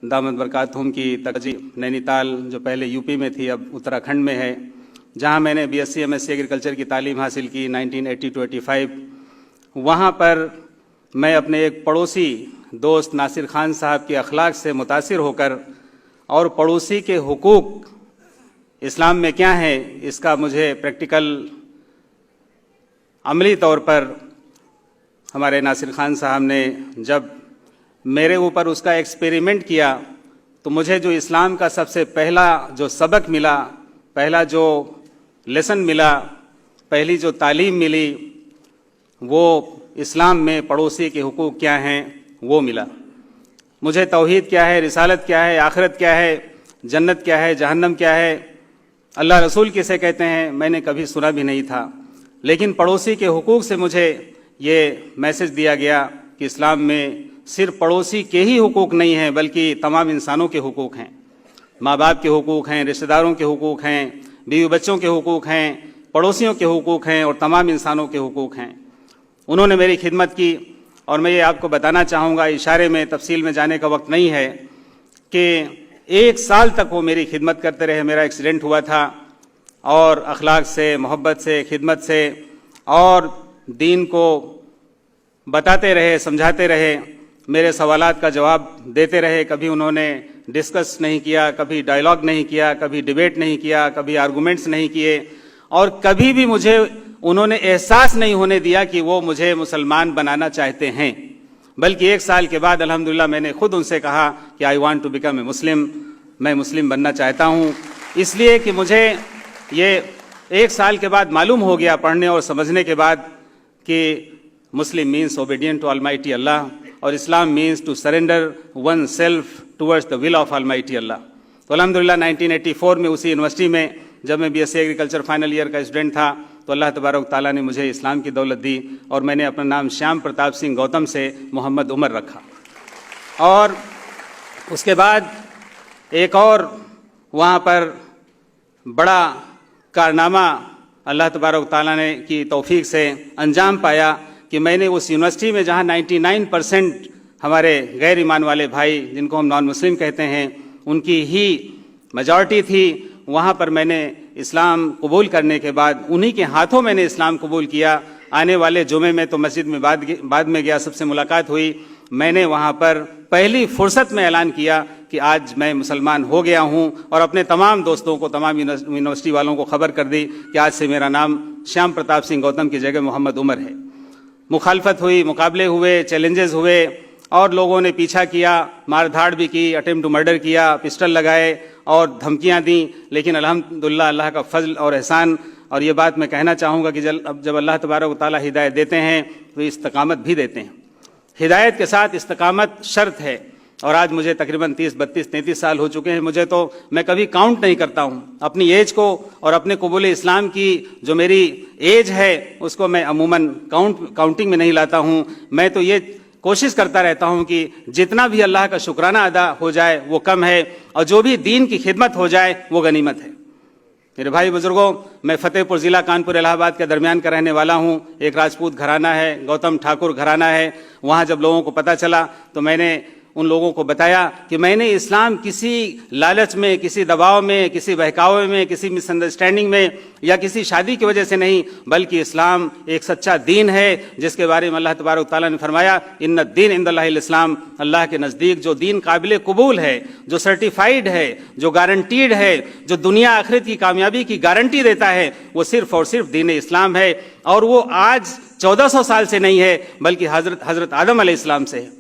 दामद बरकातहुम की तकजीब नैनीताल जो पहले यूपी में थी अब उत्तराखंड में है, जहां मैंने बीएससी एमएससी एग्रीकल्चर की तालीम हासिल की 1980 to 85। वहां पर मैं अपने एक पड़ोसी दोस्त नासिर खान साहब के अखलाक से मुतासिर होकर और पड़ोसी के हुकूक इस्लाम में क्या है इसका मुझे प्रैक्टिकल अमली तौर पर हमारे नासिर खान साहब ने जब मेरे ऊपर उसका एक्सपेरिमेंट किया तो मुझे जो इस्लाम का सबसे पहला जो सबक मिला, पहला जो लेसन मिला, पहली जो तालीम मिली, वो इस्लाम में पड़ोसी के हुकूक क्या हैं वो मिला। मुझे तौहीद क्या है, रिसालत क्या है, आखिरत क्या है, जन्नत क्या है, जहन्नम क्या है, अल्लाह रसूल किसे कहते हैं, मैंने कभी सुना भी नहीं था। लेकिन पड़ोसी के हुकूक से मुझे ये मैसेज दिया गया कि इस्लाम में सिर्फ पड़ोसी के ही हुकूक नहीं हैं बल्कि तमाम इंसानों के हुकूक हैं। माँ बाप के हुकूक हैं, रिश्तेदारों के हुकूक हैं, बीवी बच्चों के हुकूक हैं, पड़ोसियों के हुकूक हैं और तमाम इंसानों के हुकूक हैं। उन्होंने मेरी खिदमत की और मैं ये आपको बताना चाहूँगा, इशारे में तफसील में जाने का वक्त नहीं है, कि 1 साल तक वो मेरी खिदमत करते रहे। मेरा एक्सीडेंट हुआ था और अखलाक से, मोहब्बत से, खिदमत से और दीन को बताते रहे, समझाते रहे, मेरे सवालात का जवाब देते रहे। कभी उन्होंने डिस्कस नहीं किया, कभी डायलॉग नहीं किया, कभी डिबेट नहीं किया, कभी आर्गूमेंट्स नहीं किए और कभी भी मुझे उन्होंने एहसास नहीं होने दिया कि वो मुझे मुसलमान बनाना चाहते हैं। बल्कि 1 साल के बाद अल्हम्दुलिल्लाह मैंने खुद उनसे कहा कि I want to become a Muslim, मैं मुस्लिम बनना चाहता हूँ। इसलिए कि मुझे ये 1 साल के बाद मालूम हो गया, पढ़ने और समझने के बाद, कि Muslim means obedient to almighty Allah और Islam means to surrender oneself towards the will of almighty Allah. तो अल्हम्दुलिल्लाह 1984 में उसी यूनिवर्सिटी में जब मैं बीएससी एग्रीकल्चर फाइनल ईयर का स्टूडेंट था तो अल्लाह तबारक ताला ने मुझे इस्लाम की दौलत दी और मैंने अपना नाम श्याम प्रताप सिंह गौतम से मोहम्मद उमर रखा। और उसके बाद एक और वहाँ पर बड़ा कारनामा अल्लाह तबारक ताला ने की तौफीक से अंजाम पाया कि मैंने उस यूनिवर्सिटी में जहाँ 99% हमारे गैर ईमान वाले भाई जिनको हम नॉन मुस्लिम कहते हैं उनकी ही मेजॉरिटी थी, वहाँ पर मैंने इस्लाम कबूल करने के बाद उन्हीं के हाथों मैंने इस्लाम कबूल किया। आने वाले जुमे में तो मस्जिद में बाद में गया, सबसे मुलाकात हुई। मैंने वहाँ पर पहली फुर्सत में ऐलान किया कि आज मैं मुसलमान हो गया हूँ और अपने तमाम दोस्तों को, तमाम यूनिवर्सिटी वालों को खबर कर दी कि आज से मेरा नाम श्याम प्रताप सिंह गौतम की जगह मोहम्मद उमर है। मुखालफत हुई, मुकाबले हुए, चैलेंजेस हुए और लोगों ने पीछा किया, मार धाड़ भी की, अटेम्प्ट टू मर्डर किया, पिस्टल लगाए और धमकियां दी। लेकिन अल्हम्दुलिल्लाह अल्लाह का फजल और एहसान, और ये बात मैं कहना चाहूँगा कि जब अल्लाह तबारक व तआला हिदायत देते हैं तो इस्तकामत भी देते हैं। हिदायत के साथ इस्तकामत शर्त है। और आज मुझे तकरीबन 30, 32, 33 साल हो चुके हैं। मुझे तो मैं कभी काउंट नहीं करता हूँ अपनी एज को और अपने कबूल इस्लाम की जो मेरी एज है उसको मैं अमूमन काउंटिंग में नहीं लाता हूँ। मैं तो ये कोशिश करता रहता हूँ कि जितना भी अल्लाह का शुक्राना अदा हो जाए वो कम है और जो भी दीन की खिदमत हो जाए वो गनीमत है। मेरे भाई बुजुर्गों, मैं फतेहपुर ज़िला कानपुर इलाहाबाद के दरमियान का रहने वाला हूँ। एक राजपूत घराना है, गौतम ठाकुर घराना है। वहाँ जब लोगों को पता चला तो मैंने उन लोगों को बताया कि मैंने इस्लाम किसी लालच में, किसी दबाव में, किसी बहकावे में, किसी मिसअंडरस्टैंडिंग में या किसी शादी की वजह से नहीं, बल्कि इस्लाम एक सच्चा दीन है जिसके बारे में अल्लाह तबारक ताला ने फरमाया इन्ना दीन इंदल्लाहिल इस्लाम, अल्लाह के नज़दीक जो दीन काबिल कबूल है, जो सर्टिफाइड है, जो गारंटीड है, जो दुनिया आखिरत की कामयाबी की गारंटी देता है, वो सिर्फ और सिर्फ दीन इस्लाम है। और वो आज 1400 साल से नहीं है बल्कि हज़रत आदम अलैहिस्सलाम से है।